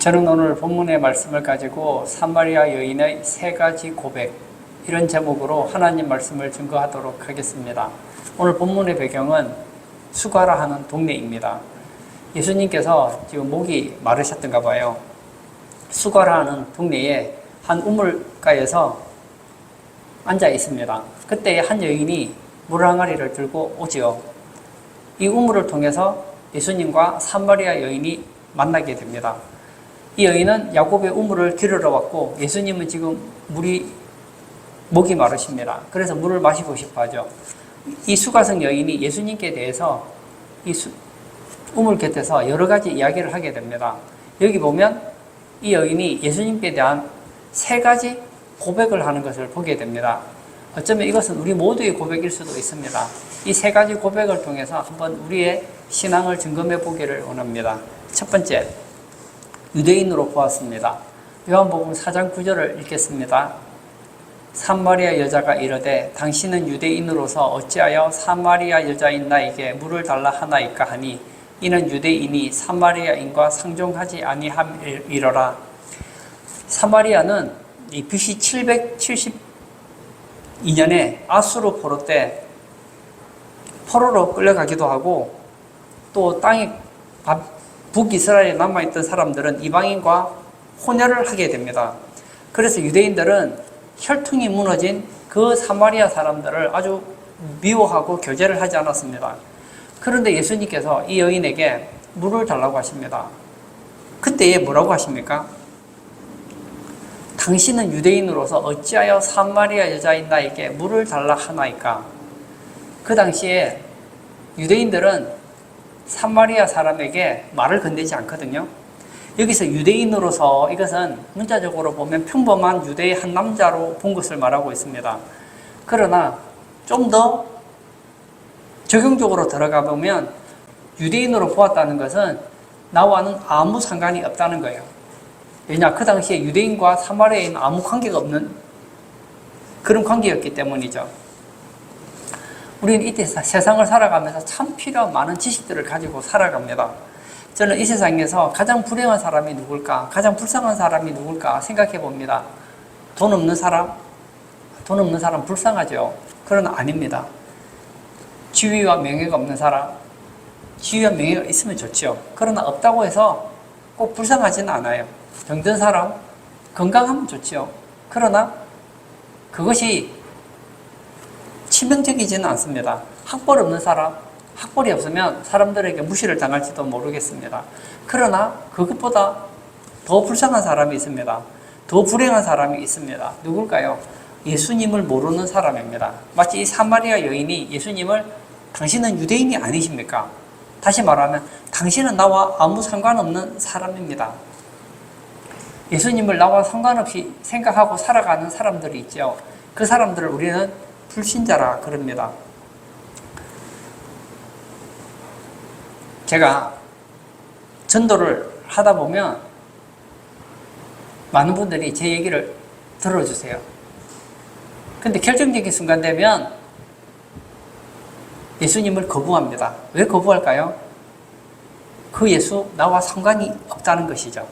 저는 오늘 본문의 말씀을 가지고 사마리아 여인의 세 가지 고백, 이런 제목으로 하나님 말씀을 증거하도록 하겠습니다. 오늘 본문의 배경은 수가라 하는 동네입니다. 예수님께서 지금 목이 마르셨던가 봐요. 수가라 하는 동네에 한 우물가에서 앉아 있습니다. 그때 한 여인이 물 항아리를 들고 오지요. 이 우물을 통해서 예수님과 사마리아 여인이 만나게 됩니다. 이 여인은 야곱의 우물을 기르러 왔고, 예수님은 지금 목이 마르십니다. 그래서 물을 마시고 싶어 하죠. 이 수가성 여인이 예수님께 대해서 우물 곁에서 여러 가지 이야기를 하게 됩니다. 여기 보면 이 여인이 예수님께 대한 세 가지 고백을 하는 것을 보게 됩니다. 어쩌면 이것은 우리 모두의 고백일 수도 있습니다. 이 세 가지 고백을 통해서 한번 우리의 신앙을 점검해 보기를 원합니다. 첫 번째, 유대인으로 보았습니다. 요한복음 4장 9절을 읽겠습니다. 사마리아 여자가 이르되 당신은 유대인으로서 어찌하여 사마리아 여자인 나에게 물을 달라 하나이까 하니 이는 유대인이 사마리아인과 상종하지 아니함이러라. 사마리아는 이 BC 772년에 아수르 포로 때 포로로 끌려가기도 하고, 또 땅에 북이스라엘에 남아있던 사람들은 이방인과 혼혈을 하게 됩니다. 그래서 유대인들은 혈통이 무너진 그 사마리아 사람들을 아주 미워하고 교제를 하지 않았습니다. 그런데 예수님께서 이 여인에게 물을 달라고 하십니다. 그때에 뭐라고 하십니까? 당신은 유대인으로서 어찌하여 사마리아 여자인 나에게 물을 달라 하나이까? 그 당시에 유대인들은 사마리아 사람에게 말을 건네지 않거든요. 여기서 유대인으로서, 이것은 문자적으로 보면 평범한 유대의 한 남자로 본 것을 말하고 있습니다. 그러나 좀 더 적용적으로 들어가 보면 유대인으로 보았다는 것은 나와는 아무 상관이 없다는 거예요. 왜냐? 그 당시에 유대인과 사마리아인은 아무 관계가 없는 그런 관계였기 때문이죠. 우리는 이때 세상을 살아가면서 참 필요한 많은 지식들을 가지고 살아갑니다. 저는 이 세상에서 가장 불행한 사람이 누굴까? 가장 불쌍한 사람이 누굴까? 생각해 봅니다. 돈 없는 사람? 돈 없는 사람 불쌍하죠? 그러나 아닙니다. 지위와 명예가 없는 사람? 지위와 명예가 있으면 좋죠. 그러나 없다고 해서 꼭 불쌍하지는 않아요. 병든 사람? 건강하면 좋죠. 그러나 그것이 치명적이지는 않습니다. 학벌 없는 사람, 학벌이 없으면 사람들에게 무시를 당할지도 모르겠습니다. 그러나 그것보다 더 불쌍한 사람이 있습니다. 더 불행한 사람이 있습니다. 누굴까요? 예수님을 모르는 사람입니다. 마치 이 사마리아 여인이 예수님을 당신은 유대인이 아니십니까? 다시 말하면 당신은 나와 아무 상관없는 사람입니다. 예수님을 나와 상관없이 생각하고 살아가는 사람들이 있죠. 그 사람들을 우리는 불신자라 그럽니다. 제가 전도를 하다 보면 많은 분들이 제 얘기를 들어주세요. 근데 결정적인 순간 되면 예수님을 거부합니다. 왜 거부할까요? 그 예수 나와 상관이 없다는 것이죠.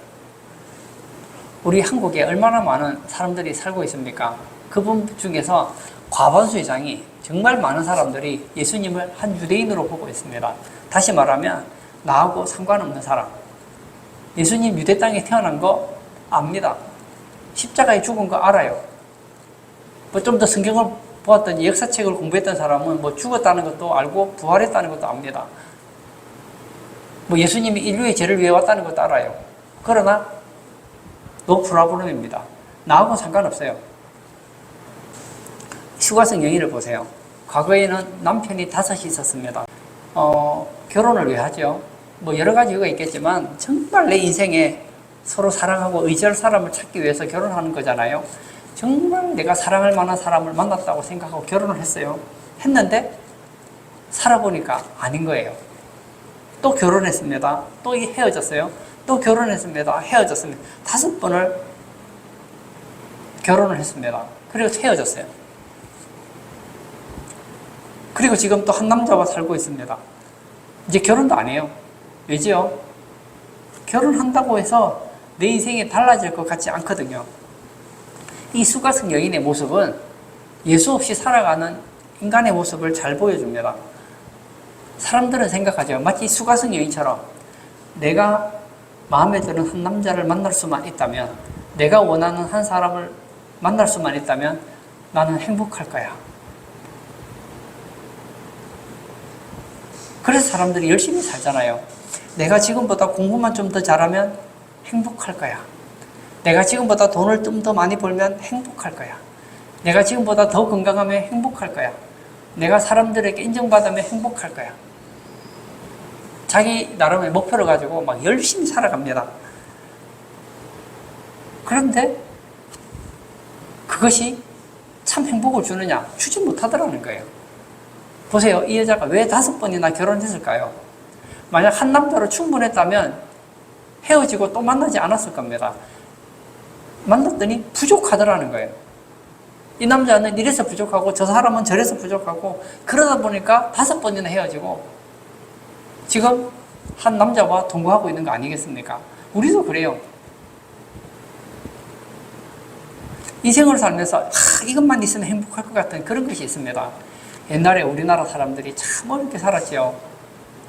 우리 한국에 얼마나 많은 사람들이 살고 있습니까? 그분 중에서 과반수 이상이, 정말 많은 사람들이 예수님을 한 유대인으로 보고 있습니다. 다시 말하면 나하고 상관없는 사람. 예수님 유대 땅에 태어난 거 압니다. 십자가에 죽은 거 알아요. 좀 더 성경을 보았더니 역사책을 공부했던 사람은 죽었다는 것도 알고 부활했다는 것도 압니다. 예수님이 인류의 죄를 위해 왔다는 것도 알아요. 그러나 노 프라블럼입니다. 나하고 상관없어요. 수가성 여인을 보세요. 과거에는 남편이 5이 있었습니다. 결혼을 왜 하죠? 여러 가지 이유가 있겠지만 정말 내 인생에 서로 사랑하고 의지할 사람을 찾기 위해서 결혼하는 거잖아요. 정말 내가 사랑할 만한 사람을 만났다고 생각하고 결혼을 했어요. 했는데 살아보니까 아닌 거예요. 또 결혼했습니다. 또 헤어졌어요. 또 결혼했습니다. 헤어졌습니다. 5번을 결혼을 했습니다. 그리고 헤어졌어요. 그리고 지금 또 한 남자와 살고 있습니다. 이제 결혼도 안 해요. 왜죠? 결혼한다고 해서 내 인생이 달라질 것 같지 않거든요. 이 수가성 여인의 모습은 예수 없이 살아가는 인간의 모습을 잘 보여줍니다. 사람들은 생각하죠. 마치 수가성 여인처럼 내가 마음에 드는 한 남자를 만날 수만 있다면, 내가 원하는 한 사람을 만날 수만 있다면 나는 행복할 거야. 그래서 사람들이 열심히 살잖아요. 내가 지금보다 공부만 좀 더 잘하면 행복할 거야. 내가 지금보다 돈을 좀 더 많이 벌면 행복할 거야. 내가 지금보다 더 건강하면 행복할 거야. 내가 사람들에게 인정받으면 행복할 거야. 자기 나름의 목표를 가지고 막 열심히 살아갑니다. 그런데 그것이 참 행복을 주느냐? 주지 못하더라는 거예요. 보세요. 이 여자가 왜 5번이나 결혼했을까요? 만약 한 남자로 충분했다면 헤어지고 또 만나지 않았을 겁니다. 만났더니 부족하더라는 거예요. 이 남자는 이래서 부족하고 저 사람은 저래서 부족하고, 그러다 보니까 5번이나 헤어지고 지금 한 남자와 동거하고 있는 거 아니겠습니까? 우리도 그래요. 인생을 살면서 이것만 있으면 행복할 것 같은 그런 것이 있습니다. 옛날에 우리나라 사람들이 참 어렵게 살았지요.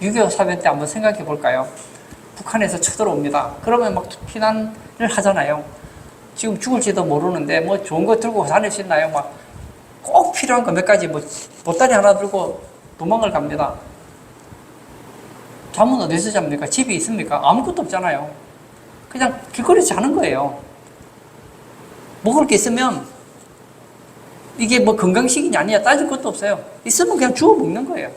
6.25 사변 때 한번 생각해 볼까요? 북한에서 쳐들어옵니다. 그러면 막 피난을 하잖아요. 지금 죽을지도 모르는데 뭐 좋은 거 들고 다닐 수 있나요? 막 꼭 필요한 거 몇 가지, 뭐 보따리 하나 들고 도망을 갑니다. 잠은 어디서 잡니까? 집이 있습니까? 아무것도 없잖아요. 그냥 길거리에서 자는 거예요. 먹을 게 있으면 이게 뭐 건강식이냐 아니냐 따질 것도 없어요. 있으면 그냥 주워 먹는 거예요.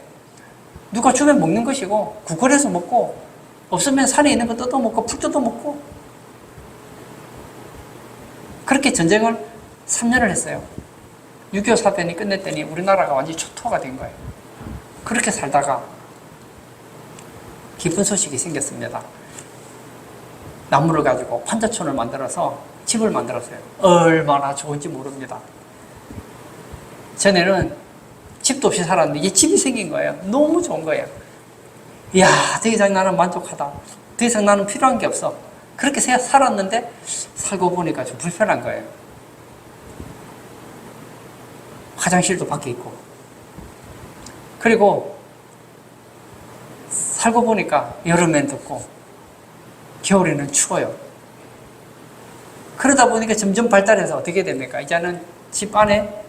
누가 주면 먹는 것이고, 구걸해서 먹고, 없으면 산에 있는 거 뜯어 먹고 풀 뜯어 먹고. 그렇게 전쟁을 3년을 했어요. 6.25 사변이 끝냈더니 우리나라가 완전히 초토화가 된 거예요. 그렇게 살다가 기쁜 소식이 생겼습니다. 나무를 가지고 판자촌을 만들어서 집을 만들었어요. 얼마나 좋은지 모릅니다. 전에는 집도 없이 살았는데 이제 집이 생긴 거예요. 너무 좋은 거예요. 이야, 더 이상 나는 만족하다. 더 이상 나는 필요한 게 없어. 그렇게 살았는데 살고 보니까 좀 불편한 거예요. 화장실도 밖에 있고. 그리고 살고 보니까 여름엔 덥고 겨울에는 추워요. 그러다 보니까 점점 발달해서 어떻게 됩니까? 이제는 집 안에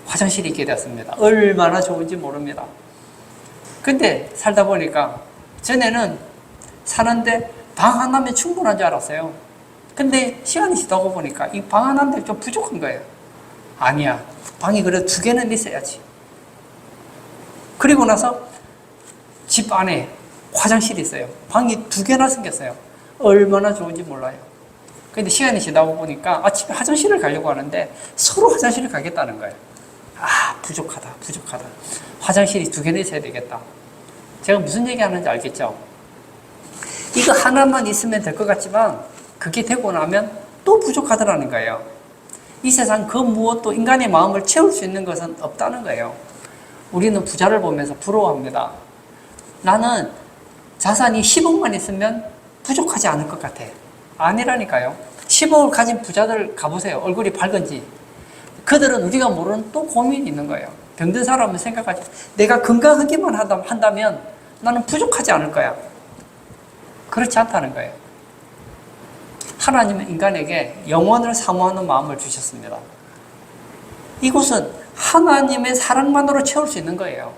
화장실이 있게 되었습니다. 얼마나 좋은지 모릅니다. 근데 살다 보니까 전에는 사는데 방 하나면 충분한 줄 알았어요. 근데 시간이 지나고 보니까 이 방 하나인데 좀 부족한 거예요. 아니야. 방이 그래도 2개는 있어야지. 그리고 나서 집 안에 화장실이 있어요. 방이 2개나 생겼어요. 얼마나 좋은지 몰라요. 근데 시간이 지나고 보니까 아침에 화장실을 가려고 하는데 서로 화장실을 가겠다는 거예요. 아, 부족하다. 화장실이 2개나 있어야 되겠다. 제가 무슨 얘기 하는지 알겠죠? 이거 하나만 있으면 될 것 같지만 그게 되고 나면 또 부족하더라는 거예요. 이 세상 그 무엇도 인간의 마음을 채울 수 있는 것은 없다는 거예요. 우리는 부자를 보면서 부러워합니다. 나는 자산이 10억만 있으면 부족하지 않을 것 같아. 아니라니까요. 10억을 가진 부자들 가보세요. 얼굴이 밝은지. 그들은 우리가 모르는 또 고민이 있는 거예요. 병든 사람은 생각하지. 내가 건강하기만 한다면 나는 부족하지 않을 거야. 그렇지 않다는 거예요. 하나님은 인간에게 영원을 사모하는 마음을 주셨습니다. 이곳은 하나님의 사랑만으로 채울 수 있는 거예요.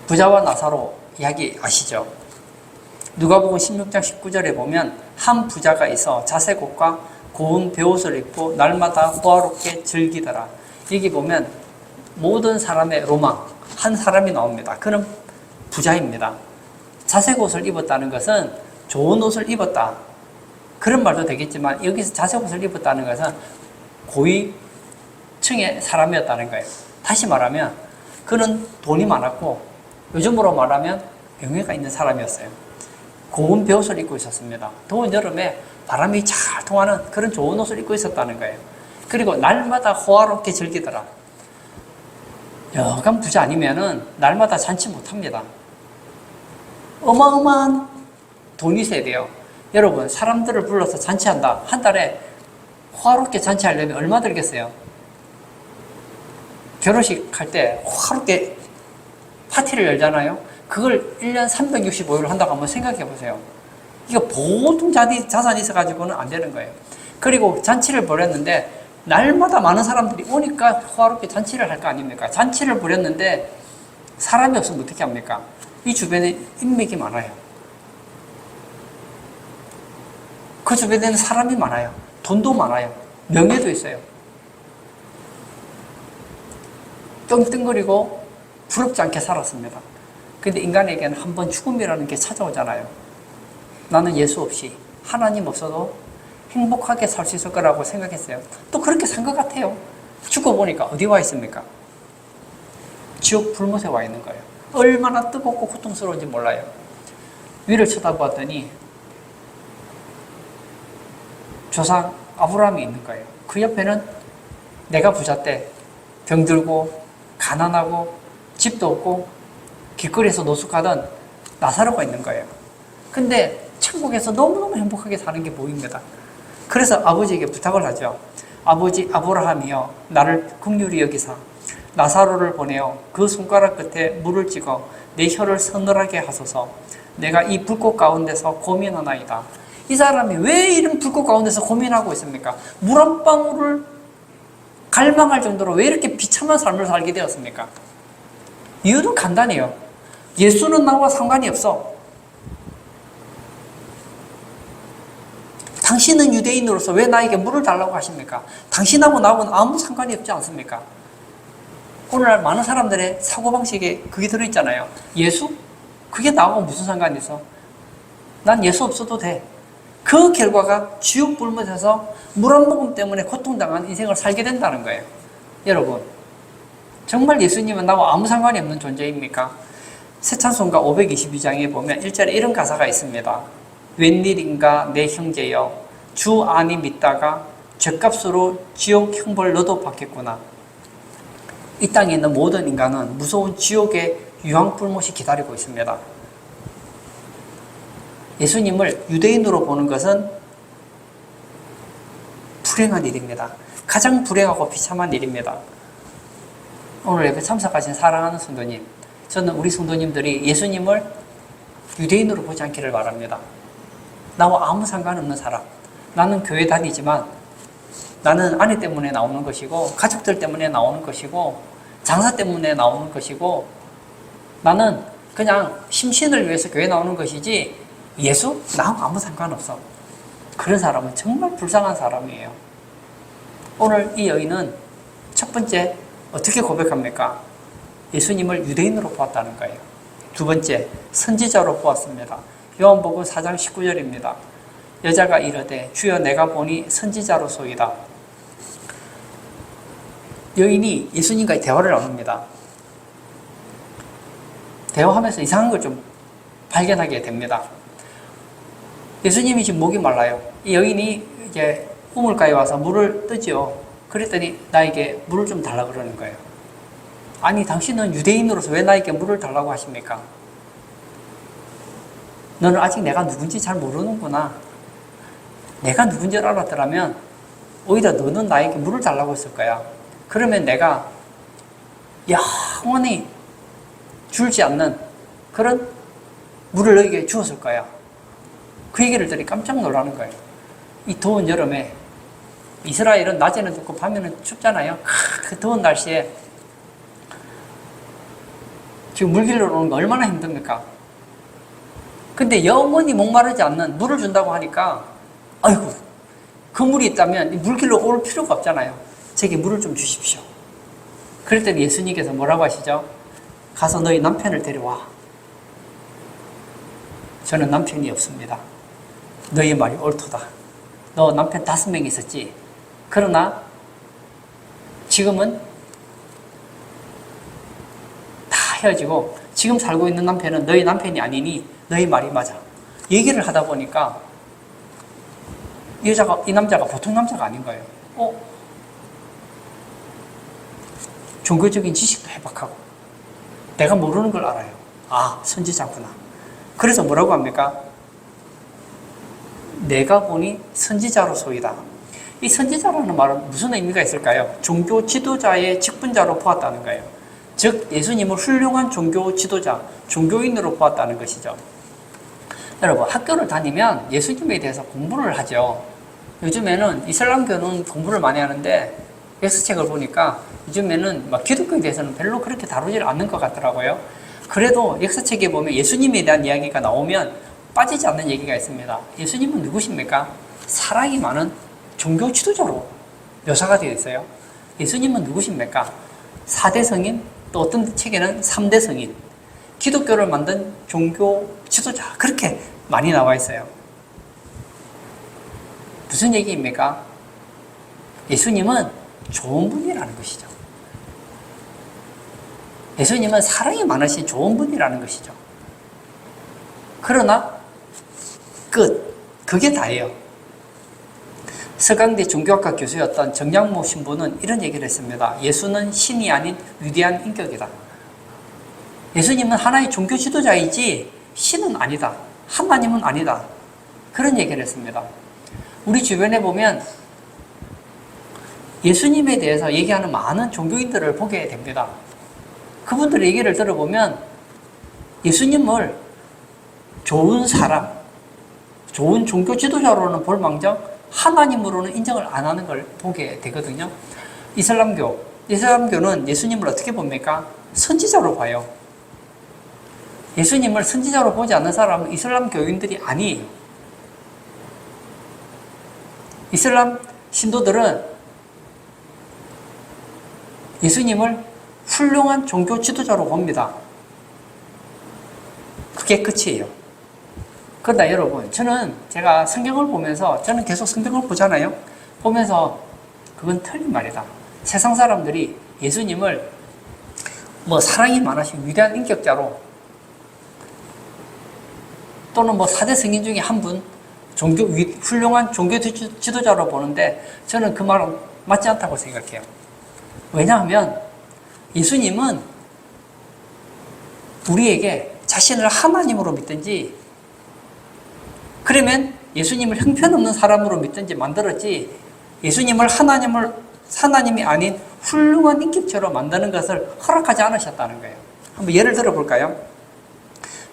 부자와 나사로 이야기 아시죠? 누가복음 16장 19절에 보면 한 부자가 있어 자색 옷과 고운 베옷을 입고 날마다 호화롭게 즐기더라. 여기 보면 모든 사람의 로망, 한 사람이 나옵니다. 그는 부자입니다. 자색 옷을 입었다는 것은 좋은 옷을 입었다. 그런 말도 되겠지만 여기서 자색 옷을 입었다는 것은 고위층의 사람이었다는 거예요. 다시 말하면 그는 돈이 많았고 요즘으로 말하면 명예가 있는 사람이었어요. 고운 베옷을 입고 있었습니다. 더운 여름에 바람이 잘 통하는 그런 좋은 옷을 입고 있었다는 거예요. 그리고 날마다 호화롭게 즐기더라. 여간 부자 아니면은 날마다 잔치 못합니다. 어마어마한 돈이 있어야 돼요. 여러분, 사람들을 불러서 잔치한다. 한 달에 화롭게 잔치하려면 얼마 들겠어요? 결혼식 할 때 화롭게 파티를 열잖아요. 그걸 1년 365일을 한다고 한번 생각해 보세요. 이거 보통 자산이 있어가지고는 안 되는 거예요. 그리고 잔치를 벌였는데 날마다 많은 사람들이 오니까 화롭게 잔치를 할 거 아닙니까? 잔치를 벌였는데 사람이 없으면 어떻게 합니까? 이 주변에 인맥이 많아요. 그 주변에는 사람이 많아요. 돈도 많아요. 명예도 있어요. 떵떵거리고 부럽지 않게 살았습니다. 근데 인간에게는 한번 죽음이라는 게 찾아오잖아요. 나는 예수 없이, 하나님 없어도 행복하게 살 수 있을 거라고 생각했어요. 또 그렇게 산 것 같아요. 죽어보니까 어디 와 있습니까? 지옥 불못에 와 있는 거예요. 얼마나 뜨겁고 고통스러운지 몰라요. 위를 쳐다보았더니 조상 아브라함이 있는 거예요. 그 옆에는 내가 부자 때 병들고 가난하고 집도 없고 길거리에서 노숙하던 나사로가 있는 거예요. 근데 천국에서 너무너무 행복하게 사는 게 보입니다. 그래서 아버지에게 부탁을 하죠. 아버지 아브라함이여, 나를 긍휼히 여기사 나사로를 보내어 그 손가락 끝에 물을 찍어 내 혀를 서늘하게 하소서. 내가 이 불꽃 가운데서 고민하나이다. 이 사람이 왜 이런 불꽃 가운데서 고민하고 있습니까? 물 한 방울을 갈망할 정도로 왜 이렇게 비참한 삶을 살게 되었습니까? 이유는 간단해요. 예수는 나와 상관이 없어. 당신은 유대인으로서 왜 나에게 물을 달라고 하십니까? 당신하고 나하고는 아무 상관이 없지 않습니까? 오늘날 많은 사람들의 사고방식에 그게 들어있잖아요. 예수? 그게 나하고 무슨 상관이 있어? 난 예수 없어도 돼. 그 결과가 지옥 불못에서 물 한 모금 때문에 고통당한 인생을 살게 된다는 거예요. 여러분, 정말 예수님은 나와 아무 상관이 없는 존재입니까? 새찬송가 522장에 보면 1절에 이런 가사가 있습니다. 웬일인가 내 형제여, 주 안이 믿다가 죗값으로 지옥 형벌 너도 받겠구나. 이 땅에 있는 모든 인간은 무서운 지옥의 유황불못이 기다리고 있습니다. 예수님을 유대인으로 보는 것은 불행한 일입니다. 가장 불행하고 비참한 일입니다. 오늘 예배 참석하신 사랑하는 성도님, 저는 우리 성도님들이 예수님을 유대인으로 보지 않기를 바랍니다. 나와 아무 상관없는 사람, 나는 교회 다니지만 나는 아내 때문에 나오는 것이고 가족들 때문에 나오는 것이고 장사 때문에 나오는 것이고 나는 그냥 심신을 위해서 교회 나오는 것이지 예수? 나하고 아무 상관없어. 그런 사람은 정말 불쌍한 사람이에요. 오늘 이 여인은 첫 번째 어떻게 고백합니까? 예수님을 유대인으로 보았다는 거예요. 두 번째, 선지자로 보았습니다. 요한복음 4장 19절입니다. 여자가 이르되 주여 내가 보니 선지자로소이다. 여인이 예수님과의 대화를 나눕니다. 대화하면서 이상한 걸 좀 발견하게 됩니다. 예수님이 지금 목이 말라요. 이 여인이 이제 우물가에 와서 물을 뜨죠. 그랬더니 나에게 물을 좀 달라 그러는 거예요. 아니, 당신은 유대인으로서 왜 나에게 물을 달라고 하십니까? 너는 아직 내가 누군지 잘 모르는구나. 내가 누군지 알았더라면 오히려 너는 나에게 물을 달라고 했을 거야. 그러면 내가 영원히 줄지 않는 그런 물을 너에게 주었을 거야. 그 얘기를 들으니 깜짝 놀라는 거예요. 이 더운 여름에 이스라엘은 낮에는 덥고 밤에는 춥잖아요. 그 더운 날씨에 지금 물 길러 오는 거 얼마나 힘듭니까? 근데 영원히 목마르지 않는 물을 준다고 하니까 아이고, 그 물이 있다면 물 길러 올 필요가 없잖아요. 제게 물을 좀 주십시오. 그랬더니 예수님께서 뭐라고 하시죠? 가서 너희 남편을 데려와. 저는 남편이 없습니다. 너희 말이 옳도다. 너 남편 5명 있었지? 그러나 지금은 다 헤어지고 지금 살고 있는 남편은 너희 남편이 아니니 너희 말이 맞아. 얘기를 하다 보니까 이 남자가 보통 남자가 아닌 거예요. 종교적인 지식도 해박하고 내가 모르는 걸 알아요. 아, 선지자구나. 그래서 뭐라고 합니까? 내가 보니 선지자로소이다. 이 선지자라는 말은 무슨 의미가 있을까요? 종교 지도자의 직분자로 보았다는 거예요. 즉 예수님을 훌륭한 종교 지도자, 종교인으로 보았다는 것이죠. 여러분, 학교를 다니면 예수님에 대해서 공부를 하죠. 요즘에는 이슬람교는 공부를 많이 하는데 역사책을 보니까 요즘에는 막 기독교에 대해서는 별로 그렇게 다루질 않는 것 같더라고요. 그래도 역사책에 보면 예수님에 대한 이야기가 나오면 빠지지 않는 얘기가 있습니다. 예수님은 누구십니까? 사랑이 많은 종교 지도자로 묘사가 되어 있어요. 예수님은 누구십니까? 4대 성인, 또 어떤 책에는 3대 성인, 기독교를 만든 종교 지도자, 그렇게 많이 나와 있어요. 무슨 얘기입니까? 예수님은 좋은 분이라는 것이죠. 예수님은 사랑이 많으신 좋은 분이라는 것이죠. 그러나 그게 다예요. 서강대 종교학과 교수였던 정양모 신부는 이런 얘기를 했습니다. 예수는 신이 아닌 위대한 인격이다. 예수님은 하나의 종교 지도자이지 신은 아니다. 하나님은 아니다. 그런 얘기를 했습니다. 우리 주변에 보면 예수님에 대해서 얘기하는 많은 종교인들을 보게 됩니다. 그분들의 얘기를 들어보면 예수님을 좋은 사람, 좋은 종교 지도자로는 볼망정 하나님으로는 인정을 안 하는 걸 보게 되거든요. 이슬람교는 예수님을 어떻게 봅니까? 선지자로 봐요. 예수님을 선지자로 보지 않는 사람은 이슬람 교인들이 아니에요. 이슬람 신도들은 예수님을 훌륭한 종교 지도자로 봅니다. 그게 끝이에요. 그러나 여러분, 제가 성경을 보면서, 저는 계속 성경을 보잖아요. 보면서 그건 틀린 말이다. 세상 사람들이 예수님을 사랑이 많으신 위대한 인격자로, 또는 4대 성인 중에 한 분, 훌륭한 종교 지도자로 보는데, 저는 그 말은 맞지 않다고 생각해요. 왜냐하면 예수님은 우리에게 자신을 하나님으로 믿든지, 그러면 예수님을 형편없는 사람으로 믿든지 만들었지, 예수님을 하나님이 아닌 훌륭한 인격체로 만드는 것을 허락하지 않으셨다는 거예요. 한번 예를 들어볼까요?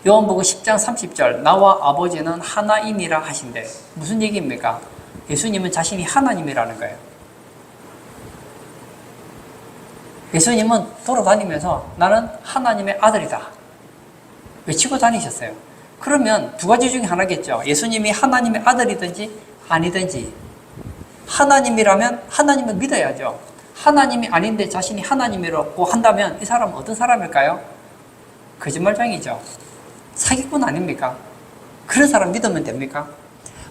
요한복음 10장 30절, 나와 아버지는 하나이니라 하신대. 무슨 얘기입니까? 예수님은 자신이 하나님이라는 거예요. 예수님은 돌아다니면서 나는 하나님의 아들이다 외치고 다니셨어요. 그러면 두 가지 중에 하나겠죠. 예수님이 하나님의 아들이든지 아니든지. 하나님이라면 하나님을 믿어야죠. 하나님이 아닌데 자신이 하나님이라고 한다면 이 사람은 어떤 사람일까요? 거짓말장이죠. 사기꾼 아닙니까? 그런 사람 믿으면 됩니까?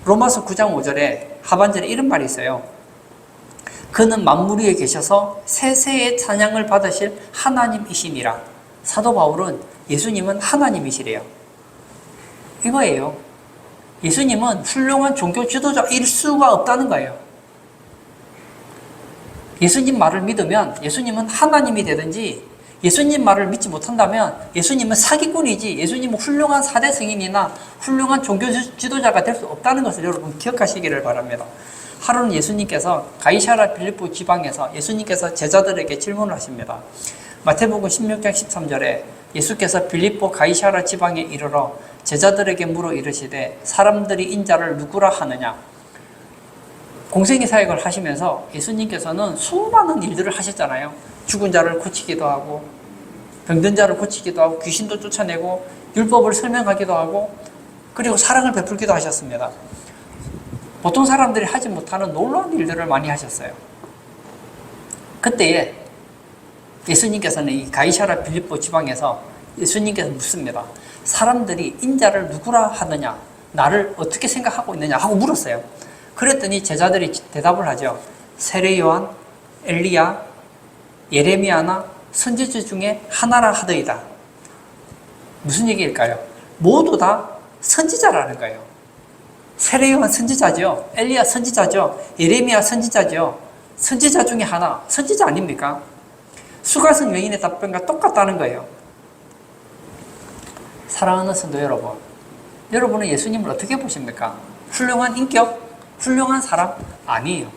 로마서 9장 5절에 하반절에 이런 말이 있어요. 그는 만물 위에 계셔서 세세의 찬양을 받으실 하나님이시니라. 사도 바울은 예수님은 하나님이시래요. 이거예요. 예수님은 훌륭한 종교 지도자일 수가 없다는 거예요. 예수님 말을 믿으면 예수님은 하나님이 되든지, 예수님 말을 믿지 못한다면 예수님은 사기꾼이지, 예수님은 훌륭한 4대 성인이나 훌륭한 종교 지도자가 될 수 없다는 것을 여러분 기억하시기를 바랍니다. 하루는 예수님께서 가이사랴 빌립보 지방에서 예수님께서 제자들에게 질문을 하십니다. 마태복음 16장 13절에 예수께서 빌립보 가이사랴 지방에 이르러 제자들에게 물어 이르시되 사람들이 인자를 누구라 하느냐. 공생애 사역을 하시면서 예수님께서는 수많은 일들을 하셨잖아요. 죽은 자를 고치기도 하고, 병든 자를 고치기도 하고, 귀신도 쫓아내고, 율법을 설명하기도 하고, 그리고 사랑을 베풀기도 하셨습니다. 보통 사람들이 하지 못하는 놀라운 일들을 많이 하셨어요. 그때에 예수님께서는 이 가이사랴 빌립보 지방에서 예수님께서 묻습니다. 사람들이 인자를 누구라 하느냐, 나를 어떻게 생각하고 있느냐 하고 물었어요. 그랬더니 제자들이 대답을 하죠. 세례 요한, 엘리야, 예레미야나 선지자 중에 하나라 하더이다. 무슨 얘기일까요? 모두 다 선지자라는 거예요. 세례 요한 선지자죠. 엘리야 선지자죠. 예레미야 선지자죠. 선지자 중에 하나. 선지자 아닙니까? 수가성 여인의 답변과 똑같다는 거예요. 사랑하는 성도 여러분, 여러분은 예수님을 어떻게 보십니까? 훌륭한 인격? 훌륭한 사람? 아니에요.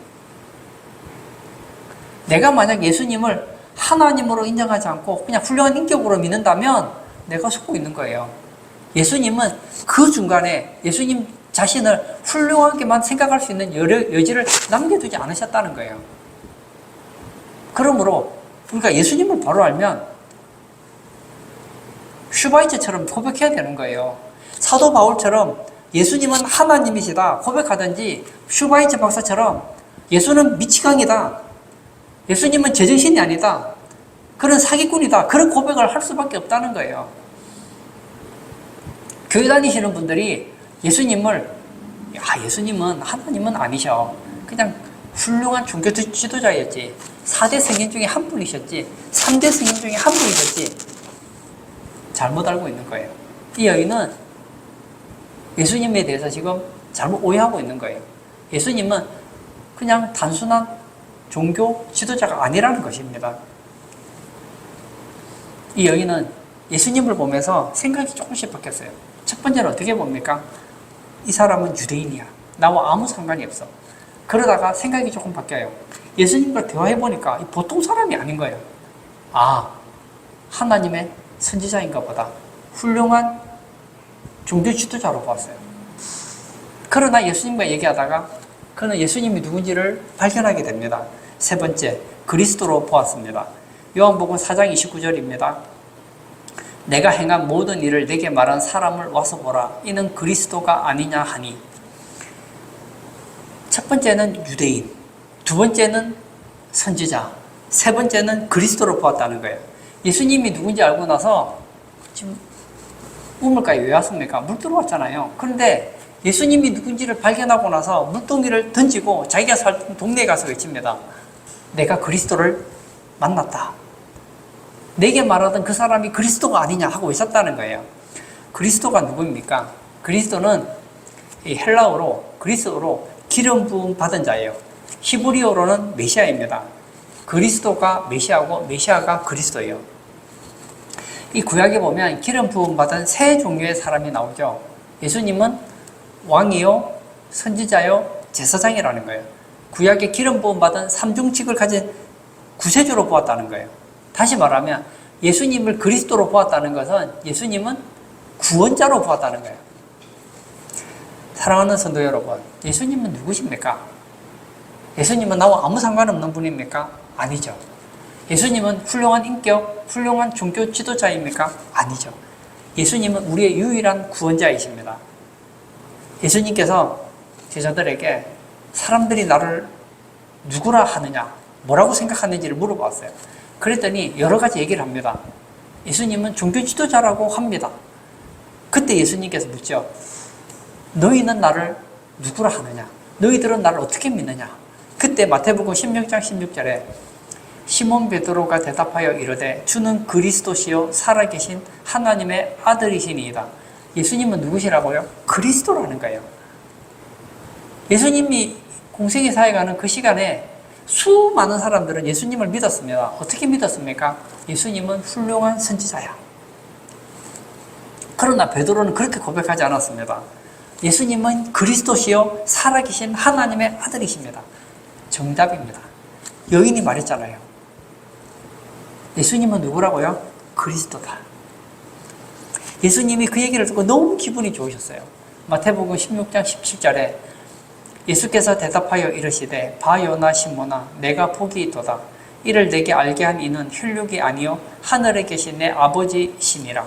내가 만약 예수님을 하나님으로 인정하지 않고 그냥 훌륭한 인격으로 믿는다면 내가 속고 있는 거예요. 예수님은 그 중간에 예수님 자신을 훌륭하게만 생각할 수 있는 여지를 남겨두지 않으셨다는 거예요. 그러므로 우리가 예수님을 바로 알면 슈바이처처럼 고백해야 되는 거예요. 사도 바울처럼 예수님은 하나님이시다 고백하든지 슈바이처 박사처럼 예수는 미치광이다, 예수님은 제정신이 아니다, 그런 사기꾼이다, 그런 고백을 할 수밖에 없다는 거예요. 교회 다니시는 분들이 예수님은 하나님은 아니셔, 그냥 훌륭한 종교 지도자였지, 4대 성인 중에 한 분이셨지, 3대 성인 중에 한 분이셨지, 잘못 알고 있는 거예요. 이 여인은 예수님에 대해서 지금 잘못 오해하고 있는 거예요. 예수님은 그냥 단순한 종교 지도자가 아니라는 것입니다. 이 여인은 예수님을 보면서 생각이 조금씩 바뀌었어요. 첫 번째는 어떻게 봅니까? 이 사람은 유대인이야, 나와 아무 상관이 없어. 그러다가 생각이 조금 바뀌어요. 예수님과 대화해보니까 보통 사람이 아닌 거예요. 아, 하나님의 선지자인가 보다, 훌륭한 종교 지도자로 보았어요. 그러나 예수님과 얘기하다가 그는 예수님이 누군지를 발견하게 됩니다. 세 번째, 그리스도로 보았습니다. 요한복음 4장 29절입니다. 내가 행한 모든 일을 내게 말한 사람을 와서 보라, 이는 그리스도가 아니냐 하니. 첫 번째는 유대인, 두 번째는 선지자, 세 번째는 그리스도로 보았다는 거예요. 예수님이 누군지 알고 나서 지금 우물가에 왜 왔습니까? 물 들어왔잖아요. 그런데 예수님이 누군지를 발견하고 나서 물동이를 던지고 자기가 살던 동네에 가서 외칩니다. 내가 그리스도를 만났다. 내게 말하던 그 사람이 그리스도가 아니냐 하고 외쳤다는 거예요. 그리스도가 누구입니까? 그리스도는 이 헬라어로, 그리스어로 기름 부음 받은 자예요. 히브리어로는 메시아입니다. 그리스도가 메시아고 메시아가 그리스도예요. 이 구약에 보면 기름 부음 받은 세 종류의 사람이 나오죠. 예수님은 왕이요, 선지자요, 제사장이라는 거예요. 구약에 기름 부음 받은 삼중직을 가진 구세주로 보았다는 거예요. 다시 말하면 예수님을 그리스도로 보았다는 것은 예수님은 구원자로 보았다는 거예요. 사랑하는 성도 여러분, 예수님은 누구십니까? 예수님은 나와 아무 상관없는 분입니까? 아니죠. 예수님은 훌륭한 인격, 훌륭한 종교 지도자입니까? 아니죠. 예수님은 우리의 유일한 구원자이십니다. 예수님께서 제자들에게 사람들이 나를 누구라 하느냐, 뭐라고 생각하는지를 물어봤어요. 그랬더니 여러 가지 얘기를 합니다. 예수님은 종교 지도자라고 합니다. 그때 예수님께서 묻죠. 너희는 나를 누구라 하느냐? 너희들은 나를 어떻게 믿느냐? 그때 마태복음 16장 16절에 시몬 베드로가 대답하여 이르되 주는 그리스도시요 살아계신 하나님의 아들이시니이다. 예수님은 누구시라고요? 그리스도라는 거예요. 예수님이 공생의 사역하는 그 시간에 수많은 사람들은 예수님을 믿었습니다. 어떻게 믿었습니까? 예수님은 훌륭한 선지자야. 그러나 베드로는 그렇게 고백하지 않았습니다. 예수님은 그리스도시요 살아계신 하나님의 아들이십니다. 정답입니다. 여인이 말했잖아요. 예수님은 누구라고요? 그리스도다. 예수님이 그 얘기를 듣고 너무 기분이 좋으셨어요. 마태복음 16장 17절에 예수께서 대답하여 이르시되 바요나 시몬아 내가 복이 있도다. 이를 내게 알게 한 이는 혈육이 아니요 하늘에 계신 내 아버지시니라.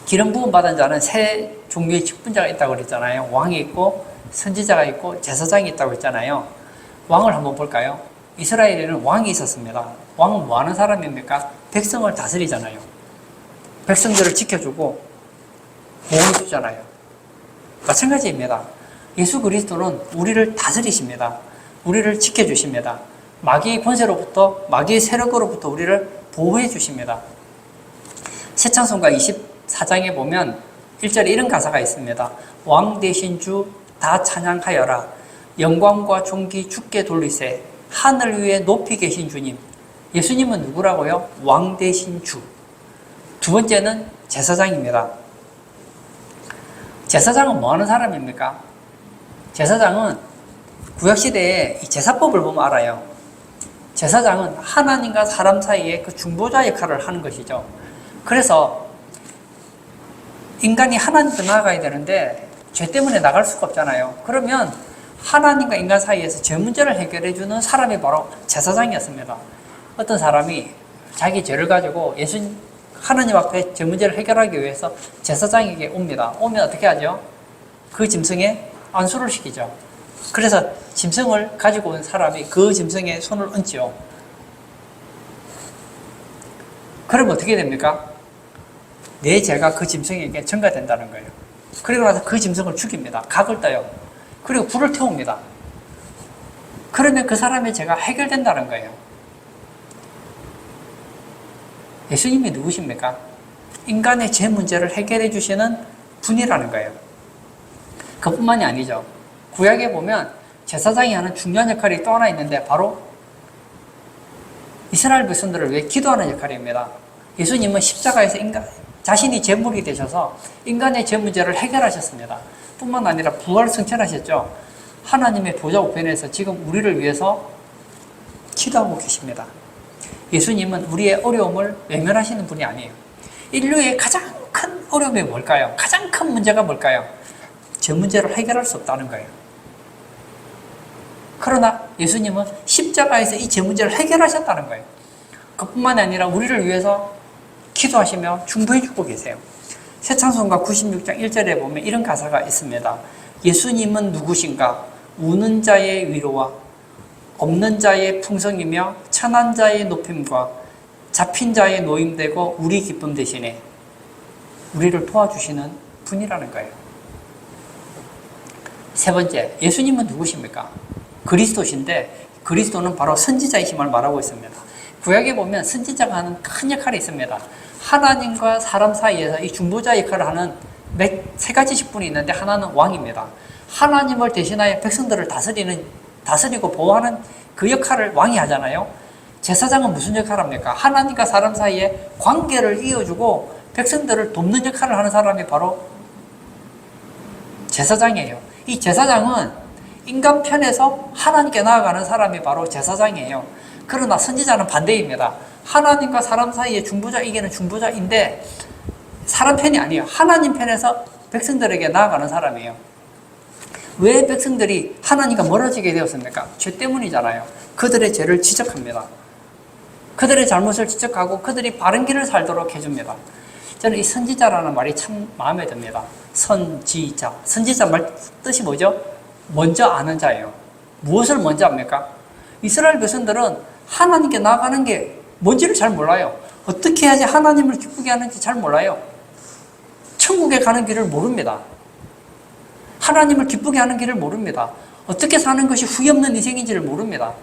기름 부음 받은 자는 세 종류의 직분자가 있다고 그랬잖아요. 왕이 있고 선지자가 있고 제사장이 있다고 했잖아요. 왕을 한번 볼까요? 이스라엘에는 왕이 있었습니다. 왕은 뭐 하는 사람입니까? 백성을 다스리잖아요. 백성들을 지켜주고 보호해주잖아요. 마찬가지입니다. 예수 그리스도는 우리를 다스리십니다. 우리를 지켜주십니다. 마귀의 권세로부터, 마귀의 세력으로부터 우리를 보호해 주십니다. 새창송가 24장에 보면 1절에 이런 가사가 있습니다. 왕 되신 주 다 찬양하여라. 영광과 존귀 주께 돌리세. 하늘 위에 높이 계신 주님. 예수님은 누구라고요? 왕 되신 주. 두 번째는 제사장입니다. 제사장은 뭐 하는 사람입니까? 제사장은 구약시대에 이 제사법을 보면 알아요. 제사장은 하나님과 사람 사이에 그 중보자 역할을 하는 것이죠. 그래서 인간이 하나님께 나아가야 되는데 죄 때문에 나갈 수가 없잖아요. 그러면 하나님과 인간 사이에서 죄 문제를 해결해 주는 사람이 바로 제사장이었습니다. 어떤 사람이 자기 죄를 가지고 하나님 앞에 죄 문제를 해결하기 위해서 제사장에게 옵니다. 오면 어떻게 하죠? 그 짐승에 안수를 시키죠. 그래서 짐승을 가지고 온 사람이 그 짐승에 손을 얹죠. 그러면 어떻게 됩니까? 내 죄가 그 짐승에게 전가된다는 거예요. 그리고 나서 그 짐승을 죽입니다. 각을 떠요. 그리고 불을 태웁니다. 그러면 그 사람의 죄가 해결된다는 거예요. 예수님이 누구십니까? 인간의 죄 문제를 해결해 주시는 분이라는 거예요. 그뿐만이 아니죠. 구약에 보면 제사장이 하는 중요한 역할이 또 하나 있는데 바로 이스라엘 백성들을 위해 기도하는 역할입니다. 예수님은 십자가에서 자신이 제물이 되셔서 인간의 죄 문제를 해결하셨습니다. 뿐만 아니라 부활 승천하셨죠. 하나님의 보좌 우편에서 지금 우리를 위해서 기도하고 계십니다. 예수님은 우리의 어려움을 외면하시는 분이 아니에요. 인류의 가장 큰 어려움이 뭘까요? 가장 큰 문제가 뭘까요? 죄 문제를 해결할 수 없다는 거예요. 그러나 예수님은 십자가에서 이 죄 문제를 해결하셨다는 거예요. 그뿐만 아니라 우리를 위해서 기도하시며 중보해 주고 계세요. 새창송가 96장 1절에 보면 이런 가사가 있습니다. 예수님은 누구신가? 우는 자의 위로와 없는 자의 풍성이며 천한 자의 높임과 잡힌 자의 노임되고 우리 기쁨 대신에 우리를 도와주시는 분이라는 거예요. 세 번째, 예수님은 누구십니까? 그리스도신데 그리스도는 바로 선지자이심을 말하고 있습니다. 구약에 보면 선지자가 하는 큰 역할이 있습니다. 하나님과 사람 사이에서 이 중보자 역할을 하는 세 가지 직분이 있는데 하나는 왕입니다. 하나님을 대신하여 백성들을 다스리고 보호하는 그 역할을 왕이 하잖아요. 제사장은 무슨 역할을 합니까? 하나님과 사람 사이에 관계를 이어주고 백성들을 돕는 역할을 하는 사람이 바로 제사장이에요. 이 제사장은 인간 편에서 하나님께 나아가는 사람이 바로 제사장이에요. 그러나 선지자는 반대입니다. 하나님과 사람 사이에 중보자이기는 중보자인데 사람 편이 아니에요. 하나님 편에서 백성들에게 나아가는 사람이에요. 왜 백성들이 하나님과 멀어지게 되었습니까? 죄 때문이잖아요. 그들의 죄를 지적합니다. 그들의 잘못을 지적하고 그들이 바른 길을 살도록 해줍니다. 저는 이 선지자라는 말이 참 마음에 듭니다. 선지자. 선지자 말 뜻이 뭐죠? 먼저 아는 자예요. 무엇을 먼저 압니까? 이스라엘 백성들은 하나님께 나아가는 게 뭔지를 잘 몰라요. 어떻게 해야지 하나님을 기쁘게 하는지 잘 몰라요. 천국에 가는 길을 모릅니다. 하나님을 기쁘게 하는 길을 모릅니다. 어떻게 사는 것이 후회 없는 인생인지를 모릅니다.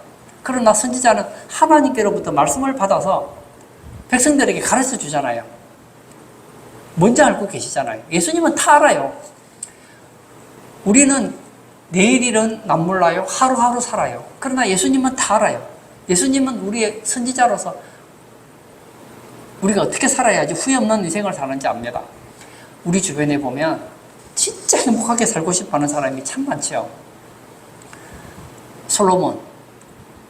그러나 선지자는 하나님께로부터 말씀을 받아서 백성들에게 가르쳐 주잖아요. 먼저 알고 계시잖아요. 예수님은 다 알아요. 우리는 내일 일은 남 몰라요. 하루하루 살아요. 그러나 예수님은 다 알아요. 예수님은 우리의 선지자로서 우리가 어떻게 살아야지 후회 없는 인생을 사는지 압니다. 우리 주변에 보면 진짜 행복하게 살고 싶어하는 사람이 참 많죠. 솔로몬.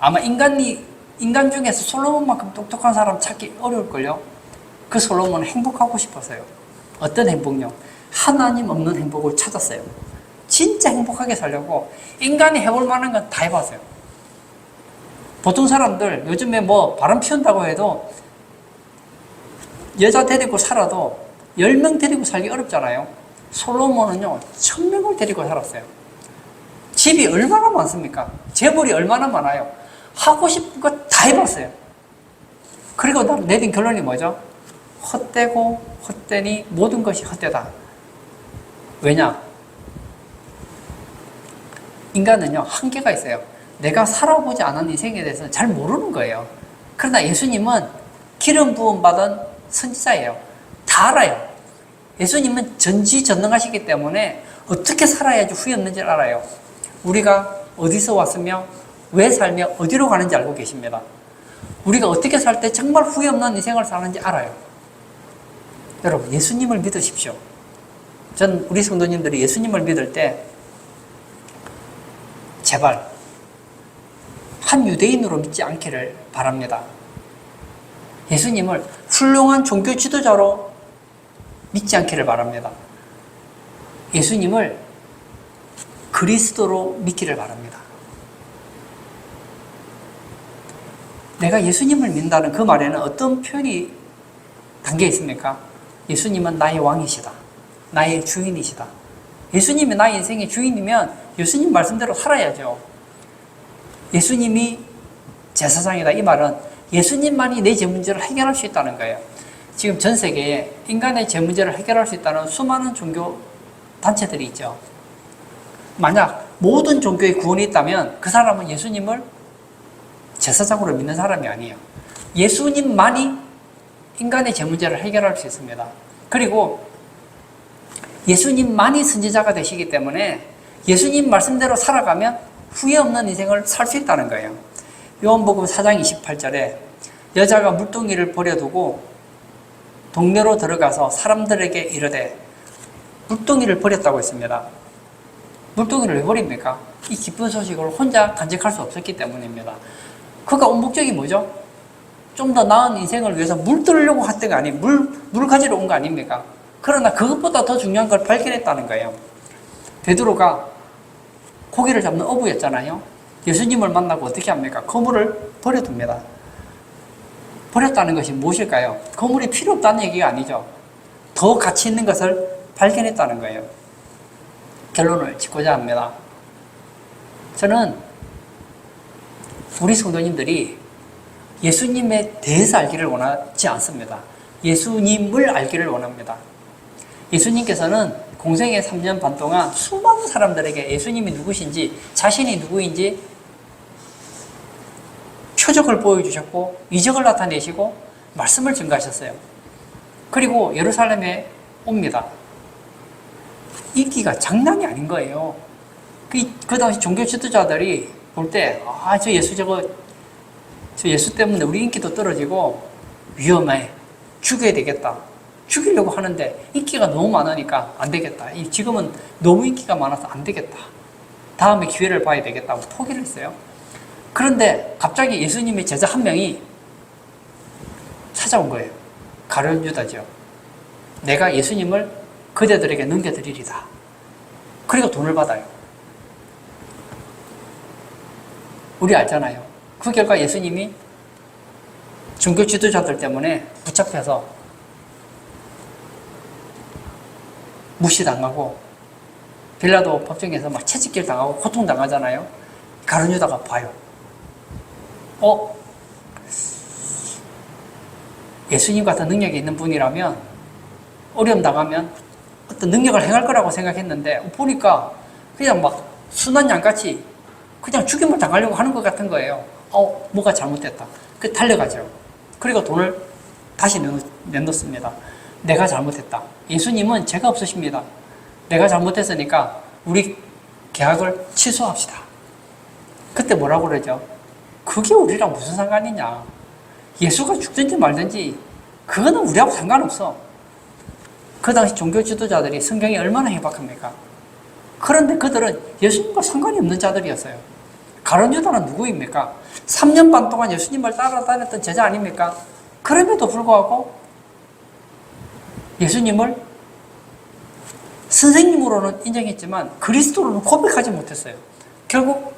아마 인간 중에서 솔로몬만큼 똑똑한 사람 찾기 어려울걸요. 그 솔로몬은 행복하고 싶었어요. 어떤 행복요? 하나님 없는 행복을 찾았어요. 진짜 행복하게 살려고 인간이 해볼 만한 건 다 해봤어요. 보통 사람들 요즘에 뭐 바람 피운다고 해도 여자 데리고 살아도 10명 데리고 살기 어렵잖아요. 솔로몬은요 1000명을 데리고 살았어요. 집이 얼마나 많습니까? 재물이 얼마나 많아요. 하고 싶은 거 다 해봤어요. 그리고 내린 결론이 뭐죠? 헛되고 헛되니 모든 것이 헛되다. 왜냐? 인간은요 한계가 있어요. 내가 살아보지 않은 인생에 대해서는 잘 모르는 거예요. 그러나 예수님은 기름 부음 받은 선지자예요. 다 알아요. 예수님은 전지전능하시기 때문에 어떻게 살아야지 후회 없는지를 알아요. 우리가 어디서 왔으며 왜 살며 어디로 가는지 알고 계십니다. 우리가 어떻게 살 때 정말 후회 없는 인생을 사는지 알아요. 여러분 예수님을 믿으십시오. 전 우리 성도님들이 예수님을 믿을 때 제발 한 유대인으로 믿지 않기를 바랍니다. 예수님을 훌륭한 종교 지도자로 믿지 않기를 바랍니다. 예수님을 그리스도로 믿기를 바랍니다. 내가 예수님을 믿는다는 그 말에는 어떤 표현이 담겨 있습니까? 예수님은 나의 왕이시다. 나의 주인이시다. 예수님이 나의 인생의 주인이면 예수님 말씀대로 살아야죠. 예수님이 제사장이다. 이 말은 예수님만이 내 죄 문제를 해결할 수 있다는 거예요. 지금 전 세계에 인간의 죄 문제를 해결할 수 있다는 수많은 종교 단체들이 있죠. 만약 모든 종교에 구원이 있다면 그 사람은 예수님을 제사장으로 믿는 사람이 아니에요. 예수님만이 인간의 죄 문제를 해결할 수 있습니다. 그리고 예수님만이 선지자가 되시기 때문에 예수님 말씀대로 살아가면 후회 없는 인생을 살 수 있다는 거예요. 요한복음 4장 28절에 여자가 물동이를 버려두고 동네로 들어가서 사람들에게 이르되, 물동이를 버렸다고 했습니다. 물동이를 왜 버립니까? 이 기쁜 소식을 혼자 간직할 수 없었기 때문입니다. 그가 온 목적이 뭐죠? 좀 더 나은 인생을 위해서 물 들으려고 했던 거 아니에요. 물 가지러 온 거 아닙니까? 그러나 그것보다 더 중요한 걸 발견했다는 거예요. 베드로가 고기를 잡는 어부였잖아요. 예수님을 만나고 어떻게 합니까? 그물을 버려둡니다. 버렸다는 것이 무엇일까요? 그물이 필요 없다는 얘기가 아니죠. 더 가치 있는 것을 발견했다는 거예요. 결론을 짓고자 합니다. 저는 우리 성도님들이 예수님에 대해서 알기를 원하지 않습니다. 예수님을 알기를 원합니다. 예수님께서는 공생의 3년 반 동안 수많은 사람들에게 예수님이 누구신지, 자신이 누구인지 표적을 보여주셨고 이적을 나타내시고 말씀을 증가하셨어요. 그리고 예루살렘에 옵니다. 인기가 장난이 아닌 거예요. 그 당시 종교 지도자들이 볼 때, 저 예수 때문에 우리 인기도 떨어지고 위험해. 죽여야 되겠다. 죽이려고 하는데 인기가 너무 많으니까 안 되겠다. 지금은 너무 인기가 많아서 안 되겠다. 다음에 기회를 봐야 되겠다 하고 포기를 했어요. 그런데 갑자기 예수님의 제자 한 명이 찾아온 거예요. 가룟 유다죠. 내가 예수님을 그대들에게 넘겨드리리다. 그리고 돈을 받아요. 우리 알잖아요. 그 결과 예수님이 종교 지도자들 때문에 붙잡혀서 무시당하고 빌라도 법정에서 막 채찍질 당하고 고통당하잖아요. 가룟 유다가 봐요. 예수님 같은 능력이 있는 분이라면 어려움 당하면 어떤 능력을 행할 거라고 생각했는데 보니까 그냥 막 순한 양같이 그냥 죽임을 당하려고 하는 것 같은 거예요. 뭐가 잘못됐다. 달려가죠. 그리고 돈을 다시 내놓습니다. 내가 잘못했다. 예수님은 죄가 없으십니다. 내가 잘못했으니까 우리 계약을 취소합시다. 그때 뭐라고 그러죠? 그게 우리랑 무슨 상관이냐. 예수가 죽든지 말든지 그거는 우리하고 상관없어. 그 당시 종교 지도자들이 성경이 얼마나 해박합니까? 그런데 그들은 예수님과 상관이 없는 자들이었어요. 가룟 유다는 누구입니까? 3년 반 동안 예수님을 따라다녔던 제자 아닙니까? 그럼에도 불구하고 예수님을 선생님으로는 인정했지만 그리스도로는 고백하지 못했어요. 결국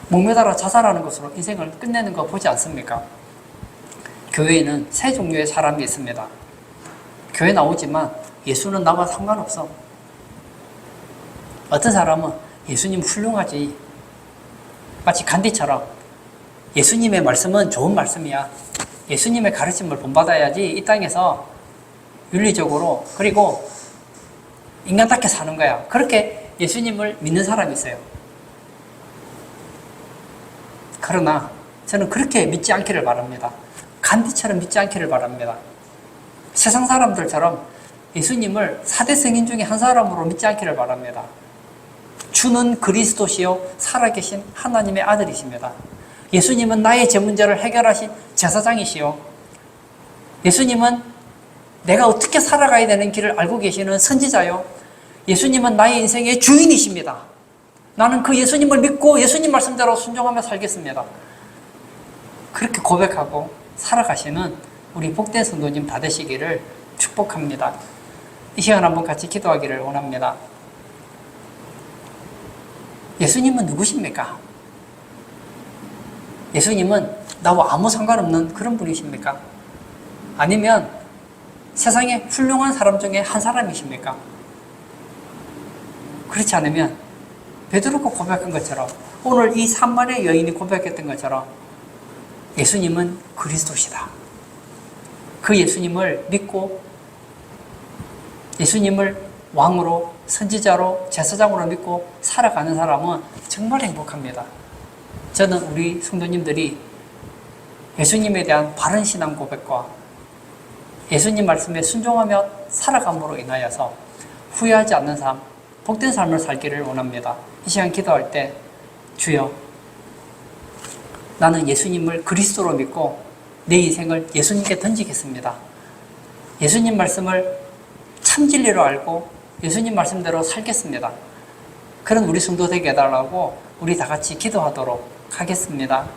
목매달아 자살하는 것으로 인생을 끝내는 거 보지 않습니까? 교회에는 세 종류의 사람이 있습니다. 교회 나오지만 예수는 나와 상관없어. 어떤 사람은 예수님 훌륭하지. 마치 간디처럼 예수님의 말씀은 좋은 말씀이야. 예수님의 가르침을 본받아야지 이 땅에서 윤리적으로 그리고 인간답게 사는 거야. 그렇게 예수님을 믿는 사람이 있어요. 그러나 저는 그렇게 믿지 않기를 바랍니다. 간디처럼 믿지 않기를 바랍니다. 세상 사람들처럼 예수님을 4대 성인 중에 한 사람으로 믿지 않기를 바랍니다. 주는 그리스도시요 살아계신 하나님의 아들이십니다. 예수님은 나의 죄 문제를 해결하신 제사장이시요. 예수님은 내가 어떻게 살아가야 되는 길을 알고 계시는 선지자요. 예수님은 나의 인생의 주인이십니다. 나는 그 예수님을 믿고 예수님 말씀대로 순종하며 살겠습니다. 그렇게 고백하고 살아가시는 우리 복된 성도님 다 되시기를 축복합니다. 이 시간 한번 같이 기도하기를 원합니다. 예수님은 누구십니까? 예수님은 나와 아무 상관없는 그런 분이십니까? 아니면 세상에 훌륭한 사람 중에 한 사람이십니까? 그렇지 않으면 베드로가 고백한 것처럼 오늘 이 산마리아 여인이 고백했던 것처럼 예수님은 그리스도시다. 그 예수님을 믿고 예수님을 왕으로 선지자로 제사장으로 믿고 살아가는 사람은 정말 행복합니다. 저는 우리 성도님들이 예수님에 대한 바른 신앙 고백과 예수님 말씀에 순종하며 살아감으로 인하여서 후회하지 않는 삶, 복된 삶을 살기를 원합니다. 이 시간 기도할 때 주여, 나는 예수님을 그리스도로 믿고 내 인생을 예수님께 던지겠습니다. 예수님 말씀을 참 진리로 알고 예수님 말씀대로 살겠습니다. 그런 우리 성도 되게 해달라고 우리 다 같이 기도하도록 하겠습니다.